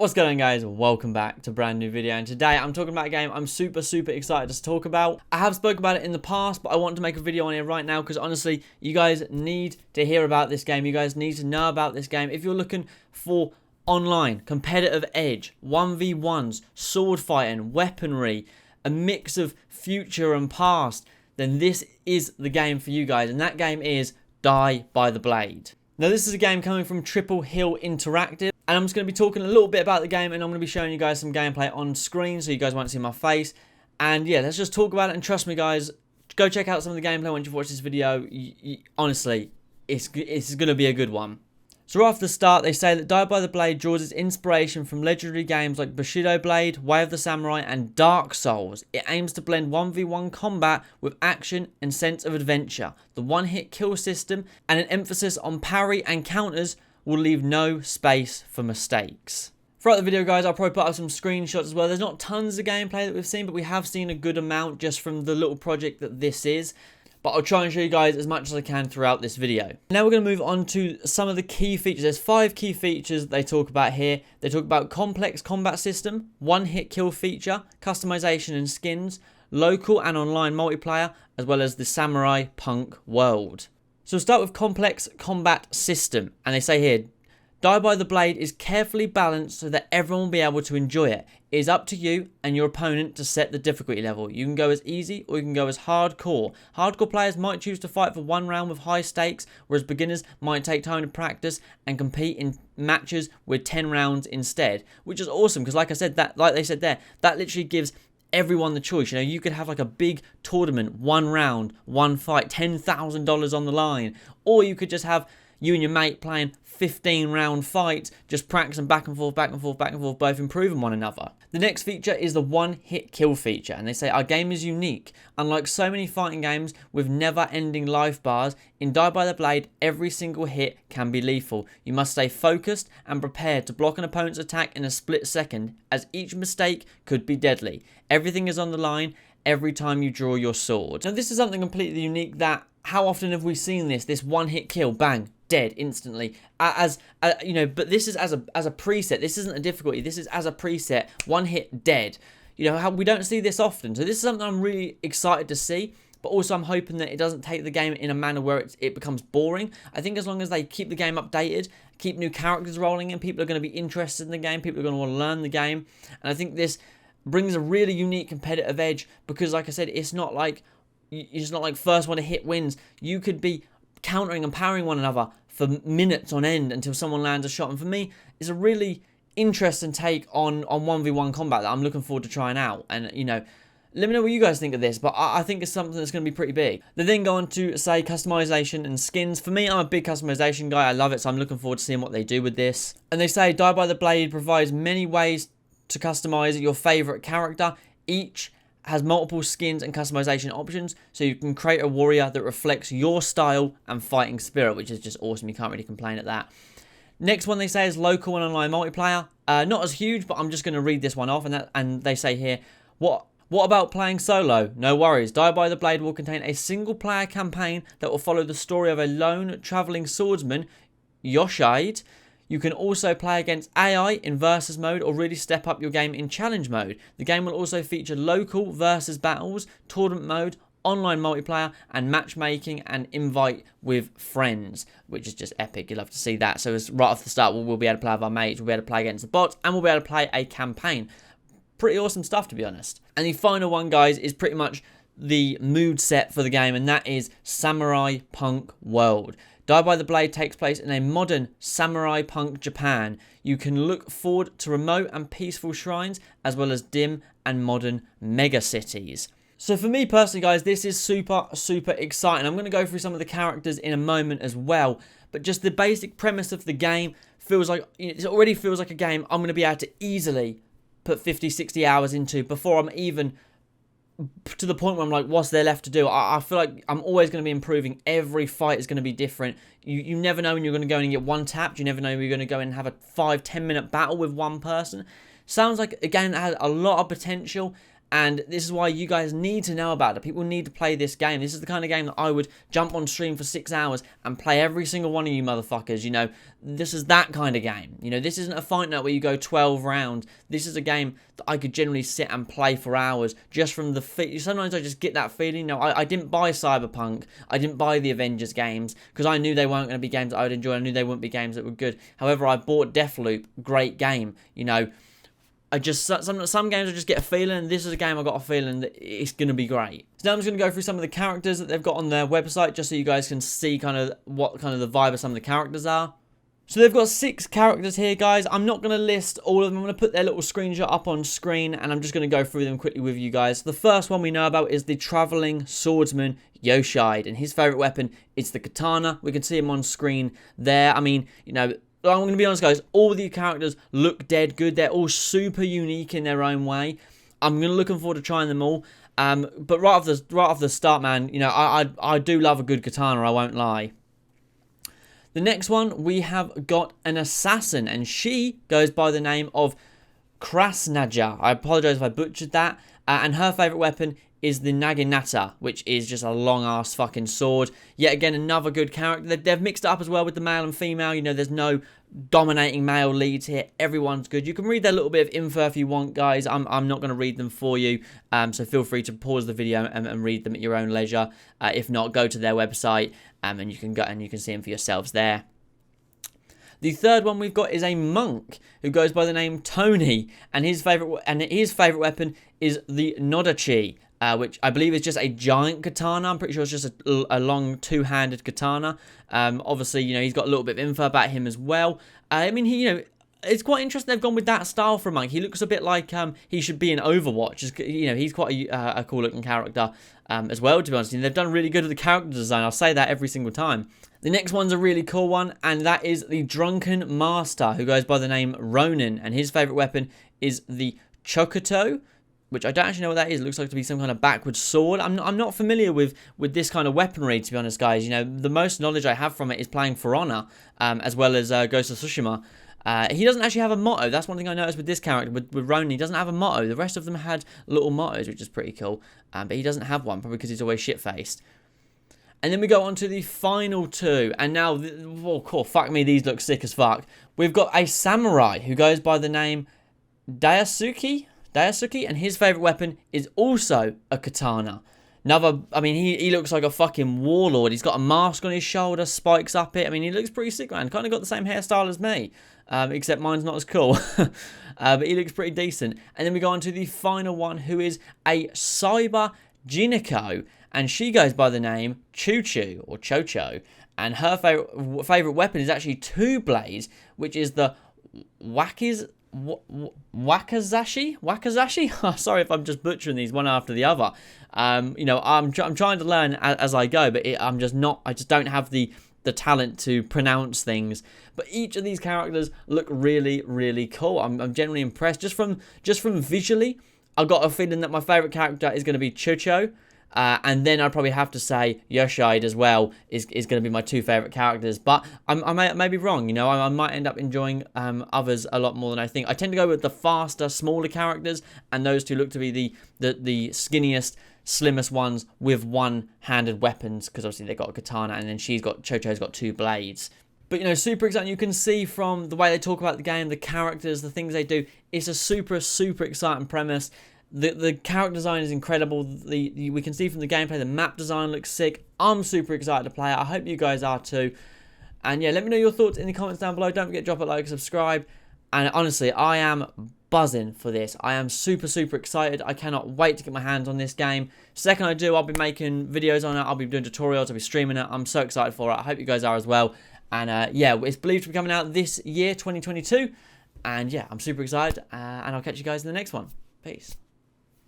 What's going on, guys? Welcome back to a brand new video, and today I'm talking about a game I'm super excited to talk about. I have spoken about it in the past, but I want to make a video on it right now because honestly, you guys need to hear about this game. You guys need to know about this game. If you're looking for online, competitive edge, 1v1s, sword fighting, weaponry, a mix of future and past, then this is the game for you guys, and that game is Die by the Blade. Now, this is a game coming from Triple Hill Interactive, and I'm just going to be talking a little bit about the game, and I'm going to be showing you guys some gameplay on screen so you guys won't see my face. And yeah, let's just talk about it, and trust me guys, go check out some of the gameplay once you've watched this video. Honestly, it's going to be a good one. So right off the start, they say that Die by the Blade draws its inspiration from legendary games like Bushido Blade, Way of the Samurai, and Dark Souls. It aims to blend 1v1 combat with action and sense of adventure. The one-hit kill system and an emphasis on parry and counters will leave no space for mistakes. Throughout the video, guys, I'll probably put up some screenshots as well. There's not tons of gameplay that we've seen, but we have seen a good amount just from the little project that this is. But I'll try and show you guys as much as I can throughout this video. Now we're going to move on to some of the key features. There's 5 key features they talk about here. They talk about complex combat system, one-hit kill feature, customization and skins, local and online multiplayer, as well as the samurai punk world. So we'll start with complex combat system. And they say here, Die by the Blade is carefully balanced so that everyone will be able to enjoy it. It is up to you and your opponent to set the difficulty level. You can go as easy or you can go as hardcore. Hardcore players might choose to fight for one round with high stakes, whereas beginners might take time to practice and compete in matches with 10 rounds instead, which is awesome because like I said, like they said there, that literally gives everyone the choice. You know, you could have like a big tournament, one round, one fight, $10,000 on the line, or you could just have you and your mate playing 15 round fights, just practicing back and forth, both improving one another. The next feature is the one hit kill feature, and they say our game is unique. Unlike so many fighting games with never ending life bars, in Die by the Blade every single hit can be lethal. You must stay focused and prepared to block an opponent's attack in a split second, as each mistake could be deadly. Everything is on the line every time you draw your sword. Now this is something completely unique that how often have we seen this one hit kill, bang, dead instantly, you know, but this is as a preset. This isn't a difficulty, this is as a preset, one hit dead. You know, how we don't see this often, so this is something I'm really excited to see, but also I'm hoping that it doesn't take the game in a manner where it becomes boring. I think as long as they keep the game updated, keep new characters rolling in, people are going to be interested in the game, people are going to want to learn the game, and I think this brings a really unique competitive edge because like I said, it's not like first one to hit wins. You could be countering and parrying one another for minutes on end until someone lands a shot, and for me it's a really interesting take on 1v1 combat that I'm looking forward to trying out. And you know, let me know what you guys think of this, but I think it's something that's going to be pretty big. They then go on to say customization and skins. For me, I'm a big customization guy, I love it, so I'm looking forward to seeing what they do with this. And they say Die by the Blade provides many ways to customize your favorite character. Each has multiple skins and customization options, so you can create a warrior that reflects your style and fighting spirit, which is just awesome. You can't really complain at that. Next one they say is local and online multiplayer. Not as huge, but I'm just going to read this one off, and they say here, what about playing solo? No worries. Die by the Blade will contain a single player campaign that will follow the story of a lone traveling swordsman, Yoshide. You can also play against AI in versus mode or really step up your game in challenge mode. The game will also feature local versus battles, tournament mode, online multiplayer, and matchmaking and invite with friends, which is just epic. You'll love to see that. So it's right off the start, we'll be able to play with our mates, we'll be able to play against the bots, and we'll be able to play a campaign. Pretty awesome stuff, to be honest. And the final one, guys, is pretty much the mood set for the game, and that is Samurai Punk World. Die by the Blade takes place in a modern samurai punk Japan. You can look forward to remote and peaceful shrines as well as dim and modern mega cities. So for me personally, guys, this is super exciting. I'm going to go through some of the characters in a moment as well, but just the basic premise of the game feels like, it already feels like a game I'm going to be able to easily put 50-60 hours into before I'm even to the point where I'm like, what's there left to do? I feel like I'm always going to be improving. Every fight is going to be different. You never know when you're going to go in and get one tapped. You never know when you're going to go in and have a 5-10 minute battle with one person. Sounds like a game that has a lot of potential, And this is why you guys need to know about it. People need to play this game. This is the kind of game that I would jump on stream for 6 hours and play every single one of you motherfuckers. You know, this is that kind of game. You know, this isn't a fight night where you go 12 rounds. This is a game that I could generally sit and play for hours just from the sometimes I just get that feeling. You know, I didn't buy Cyberpunk. I didn't buy the Avengers games because I knew they weren't going to be games that I would enjoy. I knew they wouldn't be games that were good. However, I bought Deathloop. Great game. You know, I just some games I just get a feeling. This is a game I got a feeling that it's going to be great. So now I'm just going to go through some of the characters that they've got on their website, just so you guys can see kind of what kind of the vibe of some of the characters are. So they've got 6 characters here, guys. I'm not going to list all of them. I'm going to put their little screenshot up on screen, and I'm just going to go through them quickly with you guys. The first one we know about is the traveling swordsman Yoshide, and his favorite weapon is the katana. We can see him on screen there. I mean, you know, I'm going to be honest, guys, all the characters look dead good. They're all super unique in their own way. I'm looking forward to trying them all. But right off the start, man, you know, I do love a good katana, I won't lie. The next one, we have got an assassin, and she goes by the name of Krasnaja. I apologize if I butchered that. And her favorite weapon is the Naginata, which is just a long-ass fucking sword. Yet again, another good character. They've mixed it up as well with the male and female. You know, there's no dominating male leads here. Everyone's good. You can read their little bit of info if you want, guys. I'm not going to read them for you. So feel free to pause the video and read them at your own leisure. If not, go to their website and you can go and you can see them for yourselves there. The third one we've got is a monk who goes by the name Tony, and his favorite weapon is the Nodachi, which I believe is just a giant katana. I'm pretty sure it's just a long two-handed katana. Obviously, you know, he's got a little bit of info about him as well. I mean, you know, it's quite interesting they've gone with that style for a monk. He looks a bit like he should be in Overwatch. You know, he's quite a cool-looking character as well, to be honest. They've done really good with the character design. I'll say that every single time. The next one's a really cool one, and that is the Drunken Master, who goes by the name Ronin, and his favourite weapon is the Chokoto, which I don't actually know what that is. It looks like to be some kind of backwards sword. I'm not familiar with this kind of weaponry, to be honest, guys. You know, the most knowledge I have from it is playing For Honor, as well as Ghost of Tsushima. He doesn't actually have a motto. That's one thing I noticed with this character, with Ronin. He doesn't have a motto. The rest of them had little mottos, which is pretty cool. But he doesn't have one, probably because he's always shit-faced. And then we go on to the final 2. And now, oh, cool, fuck me, these look sick as fuck. We've got a samurai who goes by the name Daisuke, and his favourite weapon is also a katana. I mean, he looks like a fucking warlord. He's got a mask on his shoulder, spikes up it. I mean, he looks pretty sick, man. Kind of got the same hairstyle as me, except mine's not as cool. But he looks pretty decent. And then we go on to the final one, who is a cyber Jiniko, and she goes by the name Choo Choo, or Chocho. And her favourite weapon is actually 2 blades, which is the Wakazashi? Oh, sorry if I'm just butchering these one after the other. You know, I'm trying to learn as I go, but I just don't have the talent to pronounce things. But each of these characters look really, really cool. I'm generally impressed. Just from visually, I've got a feeling that my favourite character is going to be Chocho. And then I'd probably have to say Yoshide as well is going to be my 2 favourite characters. But I may be wrong, you know. I might end up enjoying others a lot more than I think. I tend to go with the faster, smaller characters, and those 2 look to be the skinniest, slimmest ones with one-handed weapons, because obviously they've got a katana, and then Chocho's got 2 blades. But, you know, super exciting. You can see from the way they talk about the game, the characters, the things they do, it's a super, super exciting premise. The character design is incredible. We can see from the gameplay, the map design looks sick. I'm super excited to play it. I hope you guys are too. And yeah, let me know your thoughts in the comments down below. Don't forget to drop a like, subscribe. And honestly, I am buzzing for this. I am super, super excited. I cannot wait to get my hands on this game. Second I do, I'll be making videos on it. I'll be doing tutorials. I'll be streaming it. I'm so excited for it. I hope you guys are as well. And yeah, it's believed to be coming out this year, 2022. And yeah, I'm super excited. And I'll catch you guys in the next one. Peace.